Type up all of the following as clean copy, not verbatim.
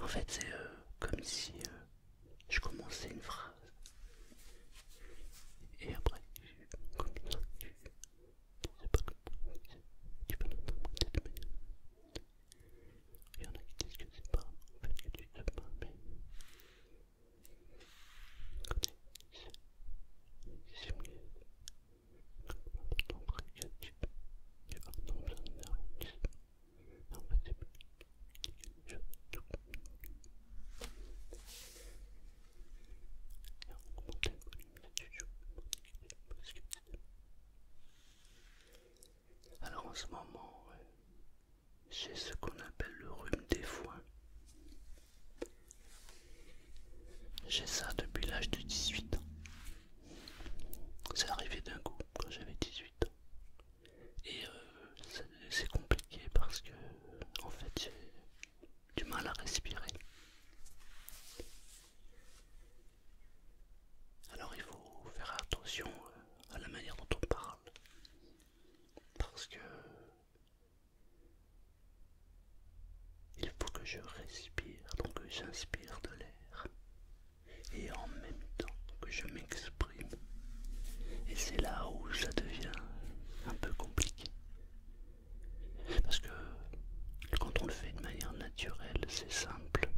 En fait, c'est comme si je commençais une phrase et après, comme ça, tu sais pas comment tu peux l'interpréter de manière. Il y en a qui disent que c'est pas en fait que tu sais pas, mais quand c'est mieux. L'important c'est que tu vas dans un nerf, tu sais. En fait, c'est pas quelque chose de tout. Et on augmente le volume là-dessus, parce que alors en ce moment, j'ai ce qu'on appelle le rhume des foins. J'ai ça depuis l'âge de 18 ans. C'est arrivé d'un coup quand j'avais 18 ans. Et c'est compliqué parce que en fait j'ai du mal à respirer. Alors il faut faire attention à la manière dont on parle. Parce que il faut que je respire, donc que j'inspire de l'air. Et en même temps que je m'exprime. Et c'est là où ça devient un peu compliqué. Parce que quand on le fait de manière naturelle, c'est simple.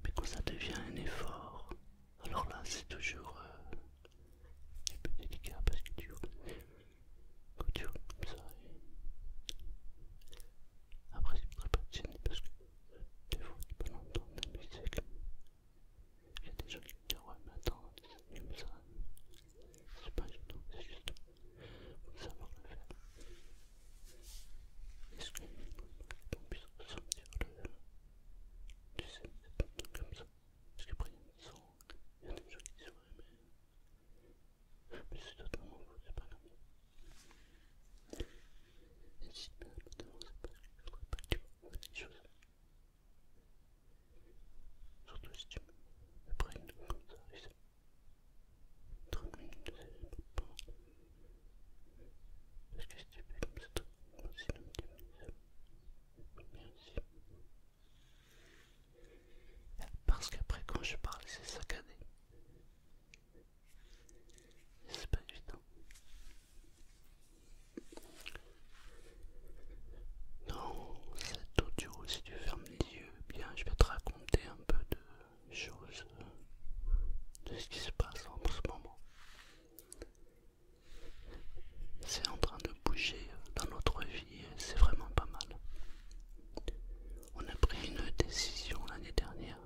Mais quand ça devient un effort, alors là c'est toujours un peu délicat parce que quand tu roules comme ça, après c'est très pas de gêner parce que des fois tu peux l'entendre la musique. Il y a des gens qui me disent ouais mais attends, c'est comme ça. C'est pas gênant, c'est juste faut savoir le faire. Est-ce qu'on puisse ressentir le... Tu sais, c'est comme ça. Parce qu'après il y a une son, il y a des gens qui disent ouais mais c'est totalement faux, c'est pas comme ça. Et si bien notamment c'est parce que je voudrais pas que tu vois des choses. Surtout si tu me prennes comme ça, et c'est 30 minutes, c'est pas mal. Parce que si tu fais comme ça, sinon tu me dis ça. Merci. Parce qu'après quand je parle c'est saccadé. C'est pas évident. Dans cet audio, si tu fermes les yeux, bien je vais te raconter un peu de choses, de ce qui se passe en ce moment. C'est en train de bouger dans notre vie et c'est vraiment pas mal. On a pris une décision l'année dernière.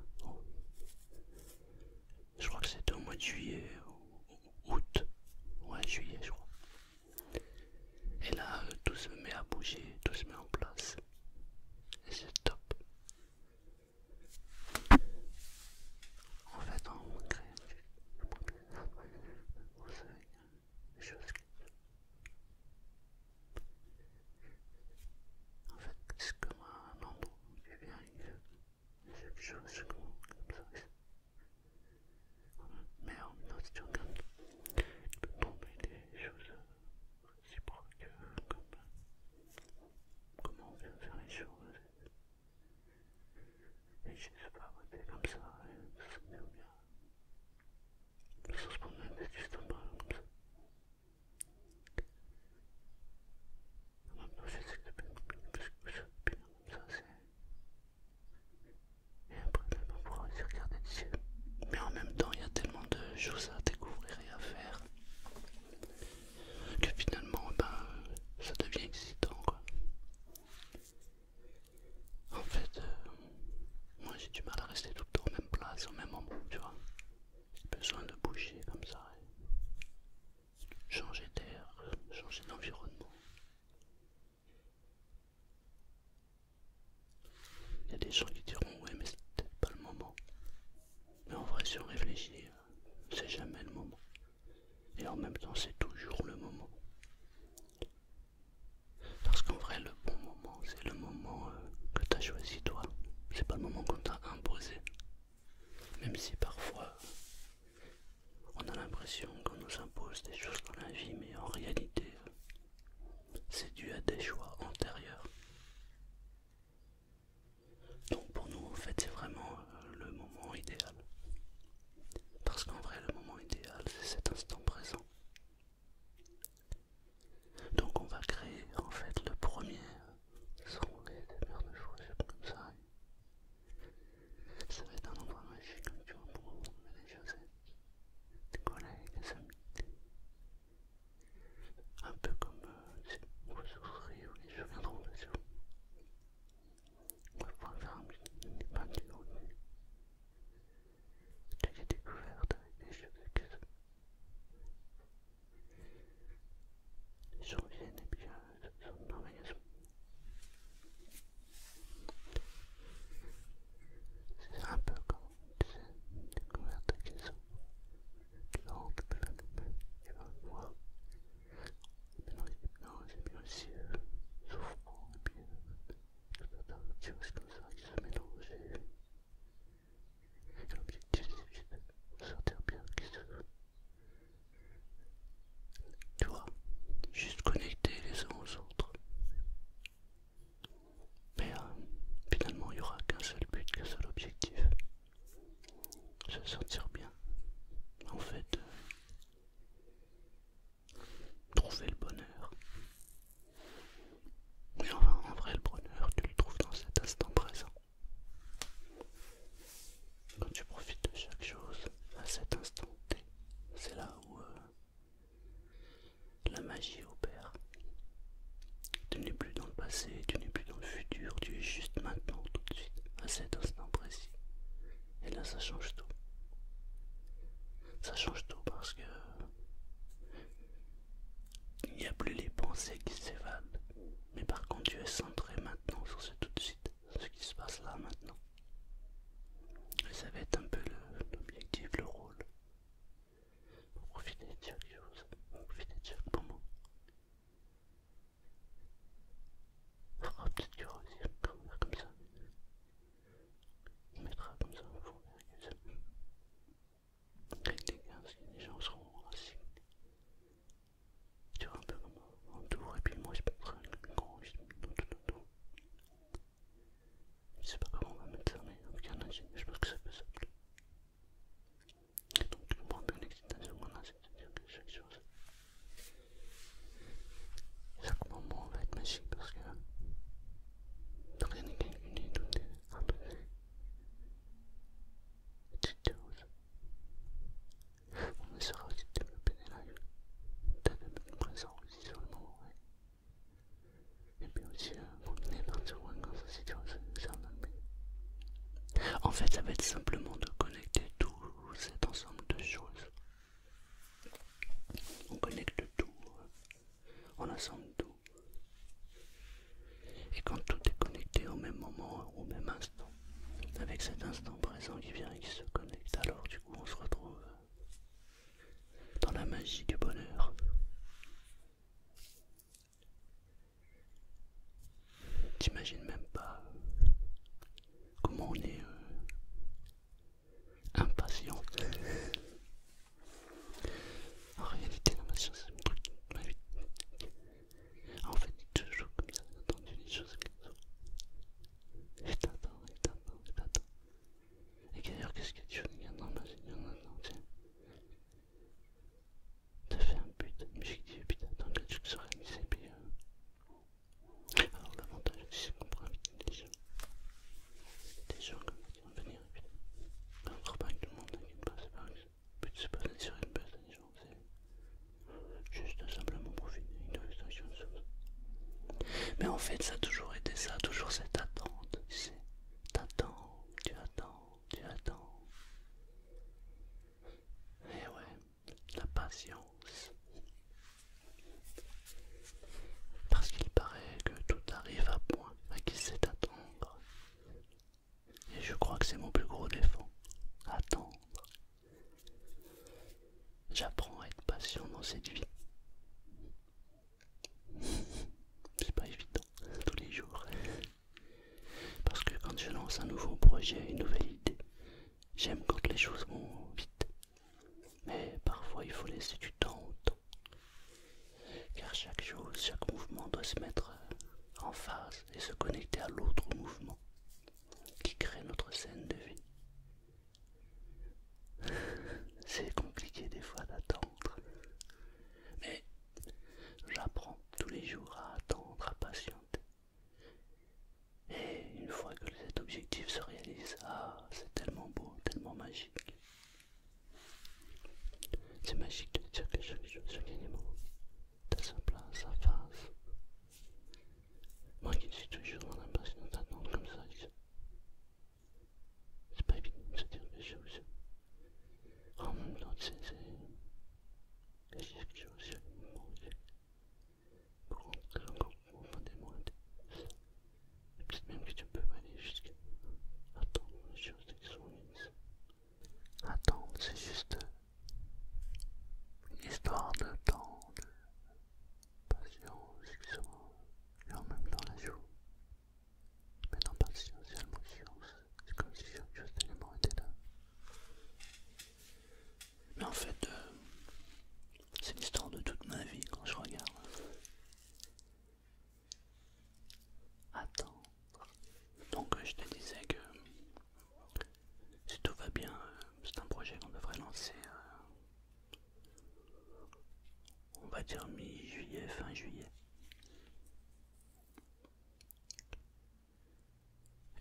Je crois que c'était au mois de juillet ou août. Ouais, juillet, je crois. Et là, tout se met à bouger, tout se met en place. Et c'est top. En fait, on crée vous savez, des choses qui... En fait, c'est comme un endroit où tu viens et quelque chose comme ça. Mais en même temps, si tu regardes, tu peux tomber des choses réciproques comme comment on vient faire les choses. Et je sais pas, c'est comme ça, et ça se met bien. Sans se prendre la tête, juste en bas, comme ça. En même temps, je sais que c'est bien, parce que ça bien comme ça, c'est... Et après, on pourra aussi regarder le ciel. Mais en même temps, il y a tellement de choses à découvrir et à faire que finalement, ça devient excitant, quoi. En fait, moi j'ai du mal à rester tout le temps aux mêmes places, au même moment, tu vois. J'ai besoin de bouger comme ça, et changer d'air, changer d'environnement. Il y a des gens qui diront, ouais, mais c'est peut-être pas le moment. Mais en vrai, si on réfléchit, c'est jamais le moment. Et en même temps, c'est toujours le moment. Parce qu'en vrai, le bon moment, c'est le moment que tu as choisi toi. C'est pas le moment qu'on t'a imposé. Même si parfois, on a l'impression qu'on nous impose des choses dans la vie, mais en réalité, c'est dû à des choix antérieurs. Donc passé, tu n'es plus dans le futur, tu es juste maintenant, tout de suite, à cet instant précis. Et là, ça change tout. Ça change tout parce que il n'y a plus les pensées qui s'évadent. Mais par contre, tu es centré maintenant sur ce tout de suite, ce qui se passe là maintenant. Et ça va être un peu l'objectif, le rôle. Pour profiter de chaque chose, pour profiter de chaque moment. Oh, peut-être qu'il y aura aussi un corner comme ça. On mettra comme ça au fond avec des gars, parce que les gens seront assis. Tu vois, un peu comme en tour, et puis moi je peux être un grand, tout. Je sais pas comment on va mettre ça, mais avec un ingénieur, je pense que ça peut s'appeler. Donc tu comprends un peu l'excitation qu'on a, c'est-à-dire que chaque chose, chaque moment va être magique parce que rien n'est calculé, tout est imposé. Petites choses. On essaiera aussi de développer des lives, peut-être être présent aussi sur le moment, ouais. Et puis aussi, continuer par sur quand ça s'y tire, c'est un autre but. En fait, ça va être simplement de connecter tout cet ensemble de choses. On connecte tout, on assemble tout. Et quand tout est connecté au même moment, au même instant, avec cet instant présent qui vient et qui se connecte, alors du coup on se retrouve dans la magie du bonheur. T'imagines même pas comment on est impatient. En réalité, l'impatience c'est un truc qui va vite. En fait, tu te joues comme ça, t'attends les choses comme ça. Et t'attends. Et d'ailleurs, qu'est-ce que tu fais? Regarde, maintenant, tiens. T'as fait un but, mais j'ai dit, putain, attends, que tu serais réalisé, puis alors, l'avantage, c'est qu'on prend vite des gens comme ça qui vont venir, et puis on ne fera pas avec tout le monde, t'inquiète pas, c'est pas grave. Le but, c'est pas d'attirer une buzz à des gens, c'est juste simplement profiter d'une extinction de choses. Mais en fait, ça a toujours été ça, toujours cette attente, tu sais. T'attends, tu attends. Et ouais, la patience. Parce qu'il paraît que tout arrive à point, à qui sait attendre. Et je crois que c'est mon plus gros défaut. Attendre. J'apprends à être patient dans cette vie. C'est pas évident, tous les jours. Parce que quand je lance un nouveau projet, une nouvelle idée, j'aime quand les choses vont vite. Mais parfois il faut laisser du temps au temps. Car chaque chose, chaque mouvement doit se mettre en phase et se connecter à l'autre mouvement qui crée notre scène de vie. C'est compliqué des fois d'attendre. Mais j'apprends tous les jours à attendre, à patienter. Et une fois que cet objectif se réalise, c'est tellement beau, tellement magique. C'est magique de dire que chaque chose, chaque élément a sa place, sa phase. Moi qui suis toujours dans l'impatience d'attendre comme ça, c'est pas évident de se dire que je vous en même temps, c'est quelque chose, pour rentrer encore profondément et peut-être même que tu peux aller jusqu'à attendre les choses qui sont mises. Attendre, c'est juste une histoire de temps, de patience qui sont et en même temps la joue. Mais non, patience, il y a le mot silence. C'est comme si chaque chose d'élément était là. Mais en fait, c'est l'histoire de toute ma vie quand je regarde. Attends. Donc je te disais que si tout va bien, c'est un projet qu'on devrait lancer, on va dire mi-juillet, fin juillet.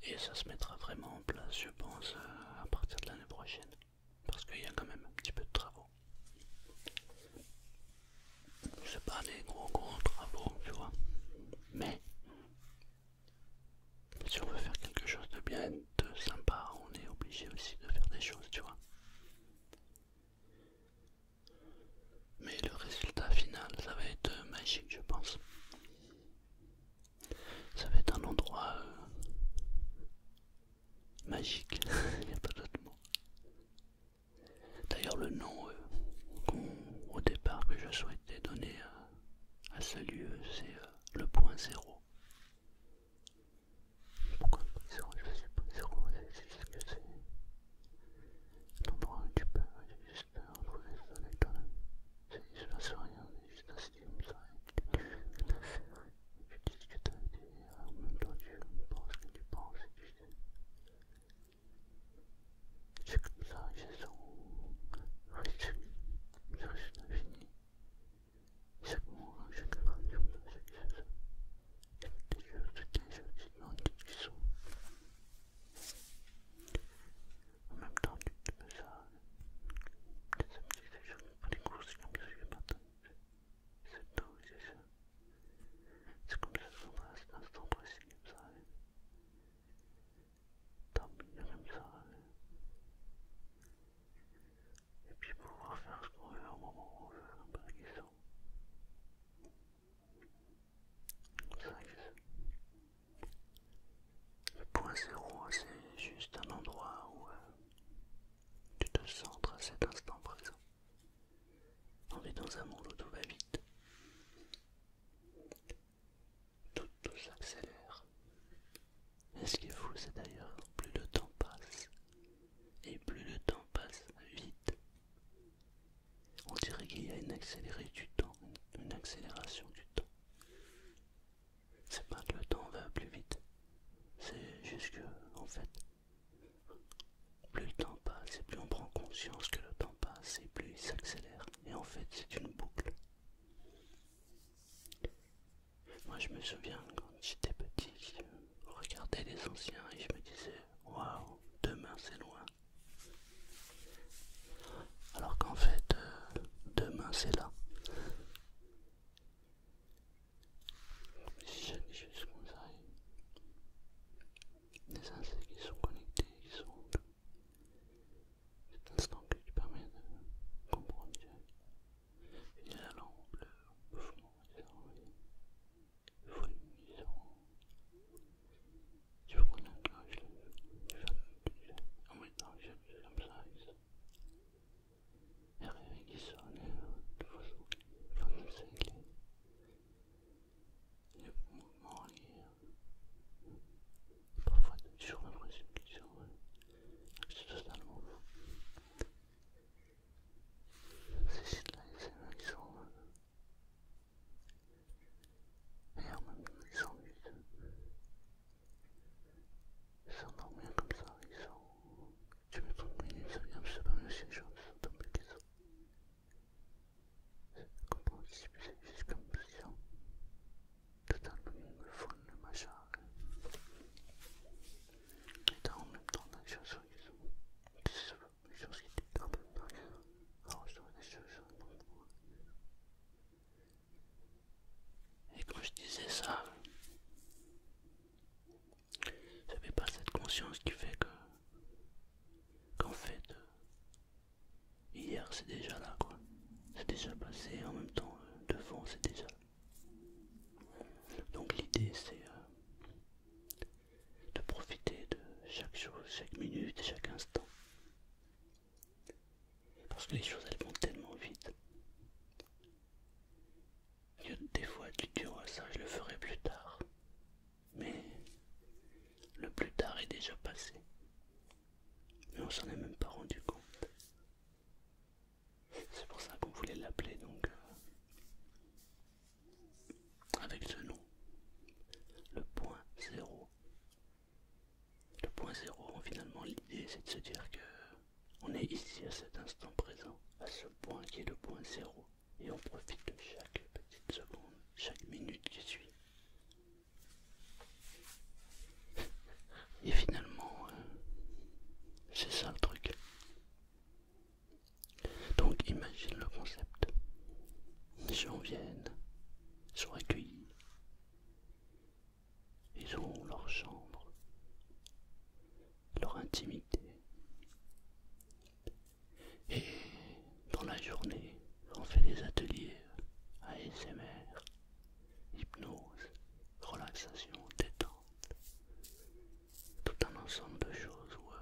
Et ça se mettra vraiment en place, je pense, à partir de l'année prochaine. Parce qu'il y a quand même un petit peu de travaux. C'est pas des gros travaux, tu vois. Mais magique, il n'y a pas d'autre mot. D'ailleurs le nom au départ que je souhaitais donner à ce lieu, c'est le point zéro. Pourquoi le point zéro? Je sais pas, zéro, c'est juste que c'est un endroit où tu peux juste retrouver le soleil quand même. Il se passe rien, on est juste assis comme ça. Tu dis ce que tu as dit, en même temps tu penses ce que tu penses et tu sais. C'est comme ça, j'ai son rythme, c'est juste infini. Chaque moment, chaque radio, chaque chose. Il y a des choses, toutes les choses qui demandent qui sont. En même temps, tu te fais ça. Des amis, des gens qui font des courses comme ça, je matin. C'est tout, c'est ça. C'est comme ça, dans cet instant précis, comme ça. Tant mieux comme ça. Et puis pouvoir faire ce qu'on veut au moment où on veut, un peu la question. C'est vrai que le point zéro, c'est juste un endroit où tu te centres à cet instant présent. On vit dans un monde où tout va vite. Tout s'accélère. Et ce qui est fou, c'est d'ailleurs, plus le temps passe, et plus le temps passe vite. On dirait qu'il y a une accélérée du temps, une accélération du temps. C'est pas que le temps va plus vite, c'est juste que, en fait, plus le temps passe et plus on prend conscience que le temps passe et plus il s'accélère. Et en fait, c'est une boucle. Moi, je me souviens quand j'étais petit, je regardais les anciens et je me disais, waouh, demain c'est loin. Alors qu'en fait, demain c'est là. Si chaque chose comme ça, des insectes qui sont connectés, qui sont cet instant qui te permet de comprendre qu'il y a la lampe, le mouvement, etc. Il faut une mission. Tu veux prendre un cloche, en mettant que j'ai comme ça, et rien qui sonne, de façon c'est les mouvements liés. Parfois, tu as toujours l'impression qu'ils sont totalement fous. Ces sites-là, ils sont et en même temps, ils sont vite. Ils s'endorment comme ça, ils sont. Tu mets 30 minutes, ça vient, je sais pas, même si les gens sont tombés qu'ils sont. C'est compréhensible, c'est juste comme si on. Totalement le fun, le machin. Et t'as en même temps des choses qui sont. Des choses qui étaient un peu dingues. Alors je trouve des choses. Et quand je disais ça, j'avais pas cette conscience qui fait que. Qu'en fait, hier c'est déjà là quoi. C'est déjà passé, en même temps devant c'est déjà là. Donc l'idée c'est de profiter de chaque chose, chaque minute, chaque instant. Parce que les choses elles vont tellement vite que des fois tu te dis ouais, ça je le ferai plus tard. Mais le plus tard est déjà passé. Mais on s'en est même pas rendu compte. C'est pour ça qu'on voulait l'appeler donc avec ce nom. Le point zéro. Le point zéro, finalement l'idée c'est de se dire que on est ici à cet instant présent, à ce point qui est le point zéro, et on profite de chaque petite seconde, chaque minute qui suit. Et finalement, c'est ça le truc. Donc imagine le concept. Les gens viennent, sont accueillis, ils ont leur chambre, leur intimité. Et dans la journée, on fait des ateliers ASMR, hypnose, relaxation, détente, tout un ensemble de choses où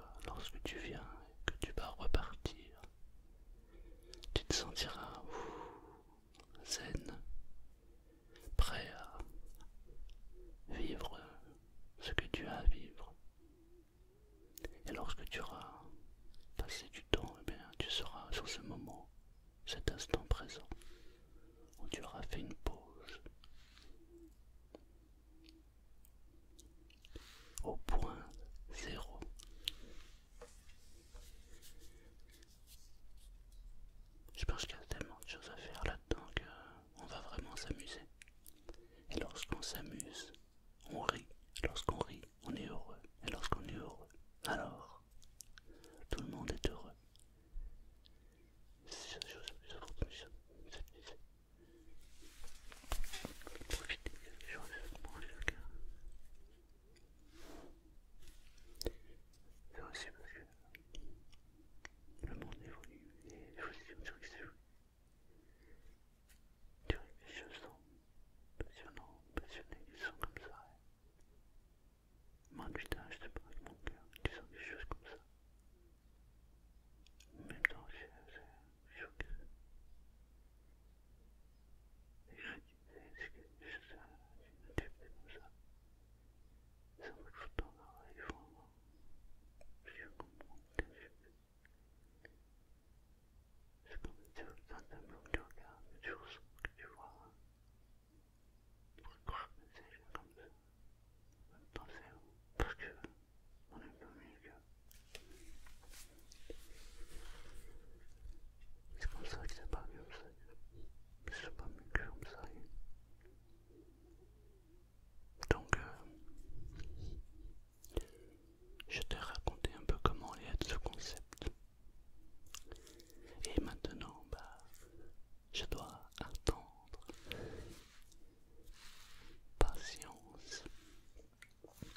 38 ans, je sais pas, avec mon cœur, tu sens des choses comme ça. En même temps, je choqué. Et je dis, c'est ça, tu fais comme ça. C'est un peu de photo, il faut je comprends. C'est comme si tu as un tableau que tu regardes, que tu ressens, que tu vois. Pourquoi c'est comme ça? Pensez parce que on est pas mieux que. C'est comme ça que c'est pas comme ça. C'est pas mieux que comme ça. Donc, je t'ai raconté un peu comment allait être ce concept. Et maintenant, je dois attendre. Patience.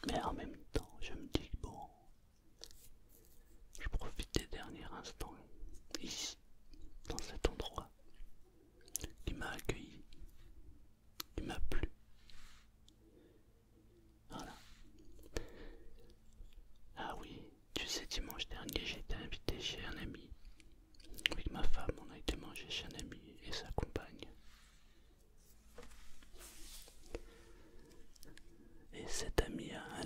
Mais en même temps, je me dis que bon, je profite des derniers instants ici, dans cet endroit qui m'a accueilli, qui m'a plu. Voilà. Ah oui, tu sais, dimanche dernier, j'ai été invité chez un ami. Avec ma femme, on a été manger chez un ami et sa compagne. Et cet ami a un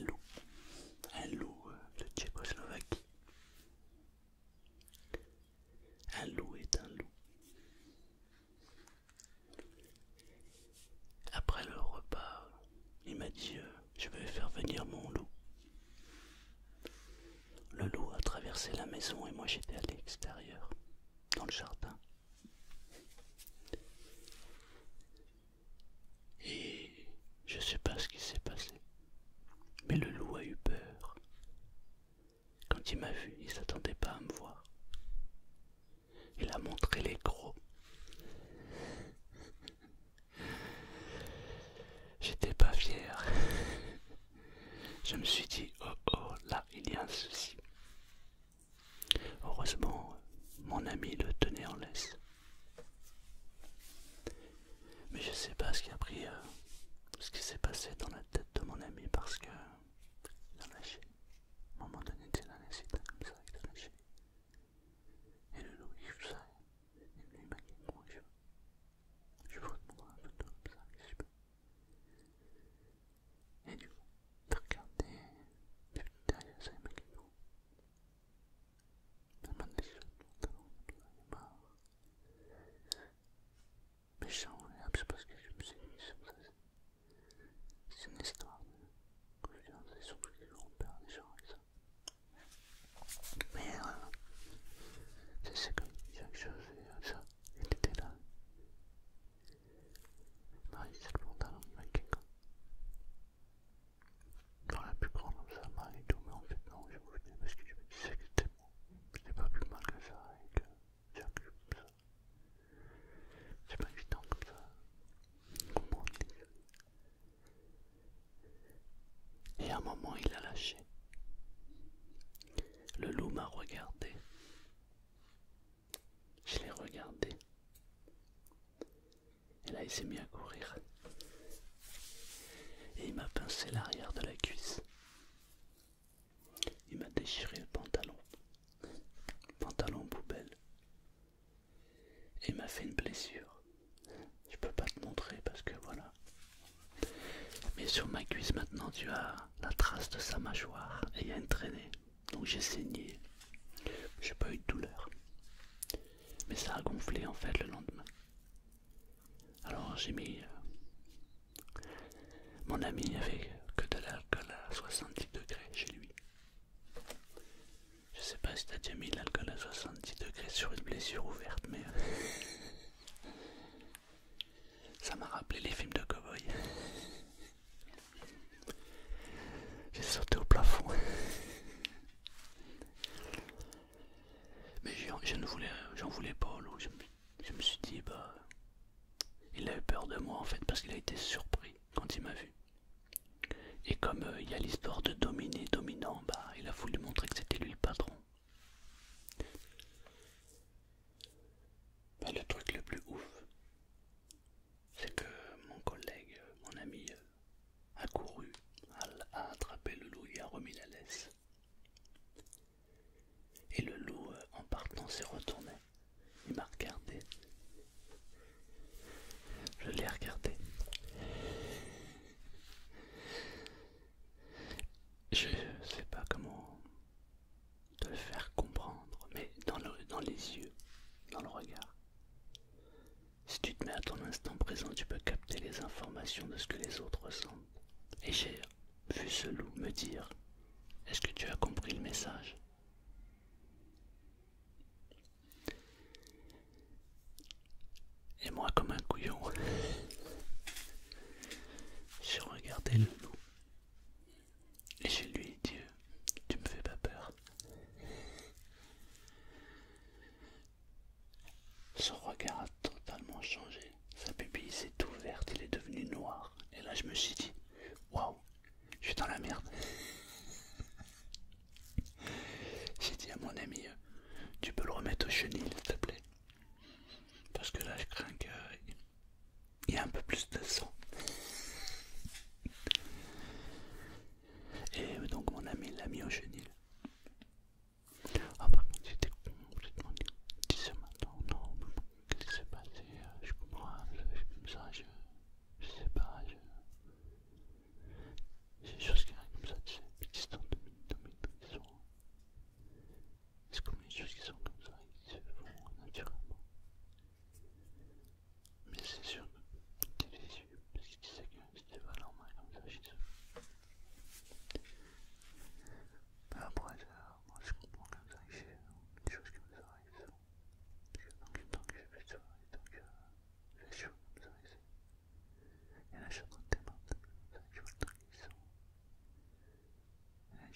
loup de Tchécoslovaquie. Un loup est un loup. Après le repas, il m'a dit je vais faire venir mon loup. Le loup a traversé la maison et moi j'étais à l'extérieur, dans le jardin. Et je sais pas ce qui s'est passé, mais le loup a eu peur. Quand il m'a vu, il s'attendait pas à me voir. Il a montré les crocs. J'étais pas fier. Je me suis dit, oh oh, là il y a un souci. Heureusement, mon ami le tenait en laisse. Mais je sais pas ce qui a pris, ce qui s'est passé dans la tête de mon ami parce que il a lâché. À un moment donné, il a laissé comme ça, il a lâché. Et le loup, il fait ça. Et lui, il m'a dit, moi, je veux te montrer un photo comme ça, si je peux. Et du coup, t'as regardé, et derrière ça, il m'a dit non. Il m'a dit ça, il est mort. Mais je s'en voulais, c'est parce que je me suis dit, c'est une histoire de confiance, et surtout qu'ils vont perdre des gens avec ça. Mais c'est comme chaque chose, et ça, il était là. Marie, c'est le pantalon, il m'a dit quoi. J'aurais pu prendre ça, Marie, tout, mais en fait, non, j'ai refusé parce que je me disais que c'était bon. C'était pas plus mal que ça, et que j'ai appris comme ça. C'est pas évident comme ça. Comprendre les choses. Et à un moment, il a lâché. Le loup m'a regardé. Je l'ai regardé. Et là, il s'est mis à courir. Et il m'a pincé l'arrière de la cuisse. Il m'a déchiré le pantalon. Pantalon poubelle. Et il m'a fait une blessure. Je peux pas te montrer parce que voilà. Mais sur ma cuisse maintenant, tu as la trace de sa mâchoire. Et il y a une traînée. Donc j'ai saigné. J'ai pas eu de douleur. Mais ça a gonflé en fait le lendemain. Alors j'ai mis... mon ami avait que de l'alcool à 70 degrés chez lui. Je sais pas si t'as déjà mis l'alcool à 70 degrés sur une blessure ouverte, mais... ça m'a rappelé les films de cow-boy. J'ai sauté au plafond. Mais j'en voulais pas au loup. Je me suis dit, il a eu peur de moi en fait parce qu'il a été surpris quand il m'a vu.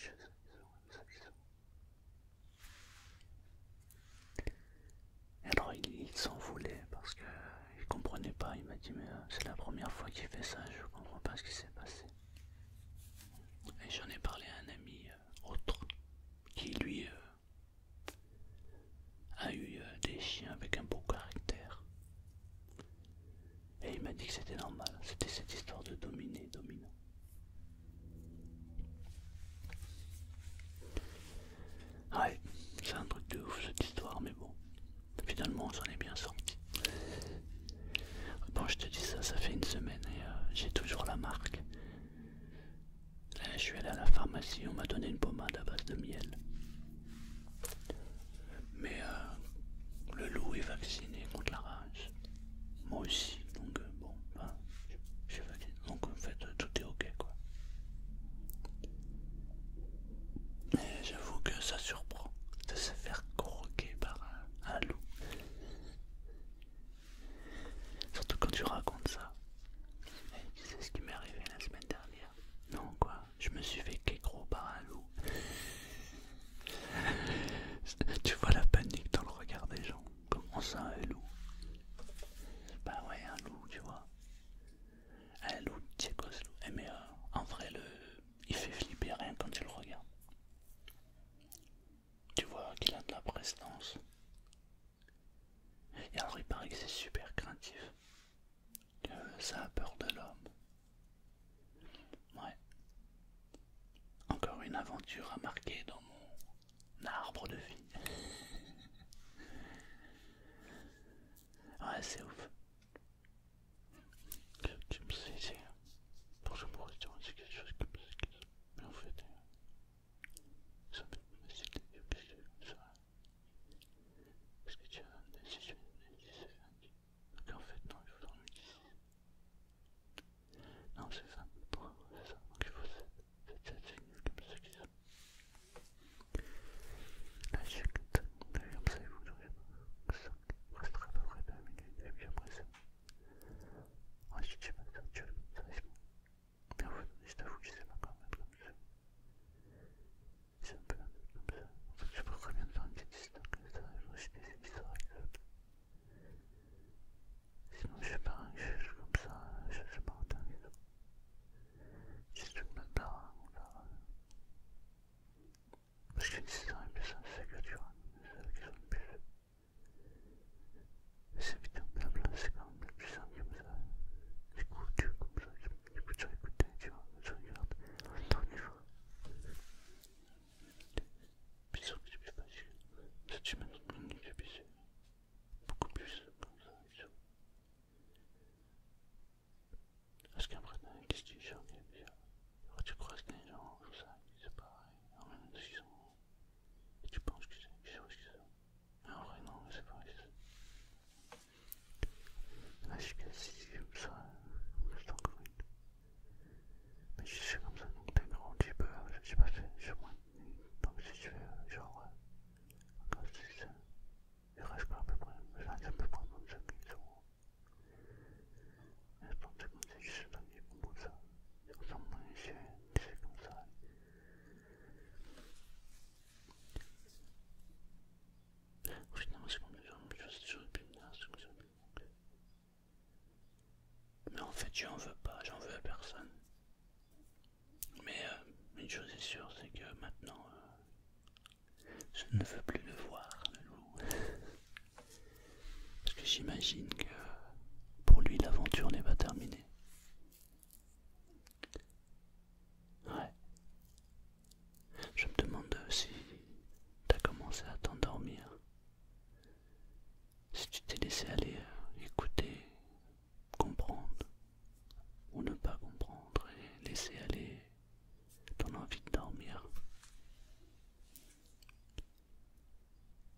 je sais qu'ils sont comme ça, qu'ils sont. Et alors il s'en voulait parce que il comprenait pas, il m'a dit mais c'est la première fois qu'il fait ça, je comprends pas ce qui s'est passé. Et j'en ai parlé à un ami autre qui lui a eu des chiens avec un beau caractère. Et il m'a dit que c'était normal, c'était cette histoire de dominer, dominant. Ouais, c'est un truc de ouf cette histoire, mais bon, finalement on s'en est bien sorti. Bon, je te dis ça, ça fait une semaine et j'ai toujours la marque. Là, je suis allé à la pharmacie, on m'a donné une pommade à base de miel. Mais le loup est vacciné contre la rage. Moi aussi, donc bon, ben, je suis vacciné. Donc en fait, tout est ok quoi. Mais j'avoue que ça surprend de se faire croquer par un loup. Surtout quand tu racontes ça. Et tu sais ce qui m'est arrivé la semaine dernière? Non quoi, je me suis fait kékro par un loup. Tu vois la panique dans le regard des gens. Comment ça, un loup? Bah ouais, un loup, tu vois. Un loup, tu sais quoi ce loup? Eh mais en vrai, il fait flipper rien quand tu le regardes. Tu vois qu'il a de la prestance. Et alors il paraît que c'est super craintif. Que ça a peur de l'homme. Ouais. Encore une aventure à marquer dans mon arbre de vie. Ouais, c'est ouf. Tu me sais, c'est... Pour je pourrais dire c'est quelque chose comme ça. Mais en fait, ça peut me faciliter quelque chose comme ça. Parce que tu as si je donc en fait, non, il faut dormir ici. Non, c'est 23, c'est ça. Donc il faut 7 comme ça qui sont. Là, je sais que comme ça, il faut dormir. Ça restera à peu près 2 minutes. Et puis après, ça. Ouais, je sais pas, ça, tu vois, ça reste bon. Mais en fait, je t'avoue que je sais pas quand même comme ça. C'est un peu comme ça. En fait, je pourrais bien faire une petite histoire comme ça. Je vais jeter cette histoire avec ça. Sinon, je sais pas, je comme ça, je sais pas, dingue. Juste là, parce que c'est un peu ça, c'est que tu vois, c'est quelque chose de plus. Mais c'est vite un blabla, c'est quand même plus simple comme ça. Du coup, comme ça, du coup, tu vas écouter, tu vois, tu regardes, attends, tu vois. Puis sûr que tu peux pas suivre. Ça, tu mets ton minute, et puis c'est beaucoup plus comme ça, tu vois. Parce qu'après, qu'est-ce que tu fais? Tu croises des gens, tout ça, c'est pareil, en même temps, ils sont... Et tu penses que c'est quelque chose que ça. Mais en vrai, non, c'est pas vrai. Là, je suis quasi comme ça, c'est encore une. Mais je suis comme ça, donc t'es grand un petit peu, j'ai pas fait, j'ai moins. Donc si tu fais, genre, quand c'est ça, il reste quoi à peu près, enfin, c'est à peu près comme ça qu'ils sont. Mais je pense que c'est juste un petit peu comme ça. C'est comme ça, c'est comme ça. Finalement, c'est comme ça, j'aurais pu me dire, c'est comme ça. Mais en fait, j'en veux pas, j'en veux à personne. Mais une chose est sûre, c'est que maintenant, je ne veux plus le voir, le loup. Parce que j'imagine que pour lui, l'aventure n'est pas terminée. Ouais. Je me demande si t'as commencé à t'endormir. Si tu t'es laissé aller écouter, comprendre, ou ne pas comprendre, et laisser aller ton envie de dormir.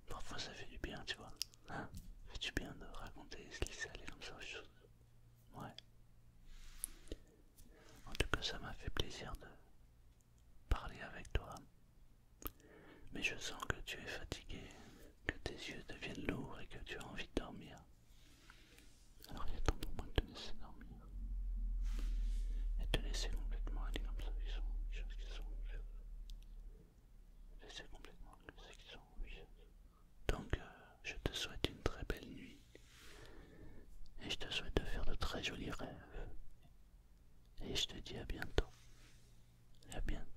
Parfois ça fait du bien, tu vois. Hein, ça fait du bien de raconter, se laisser aller comme ça aux choses. Ouais. En tout cas, ça m'a fait plaisir de parler avec toi. Mais je sens que tu es fatigué, que tes yeux deviennent lourds et que tu as envie de dormir. Alors il est temps pour moi de te laisser dormir. Et te laisser complètement aller comme ça, ils sont, les choses qui sont. jolis rêves. Et je te dis à bientôt. À bientôt.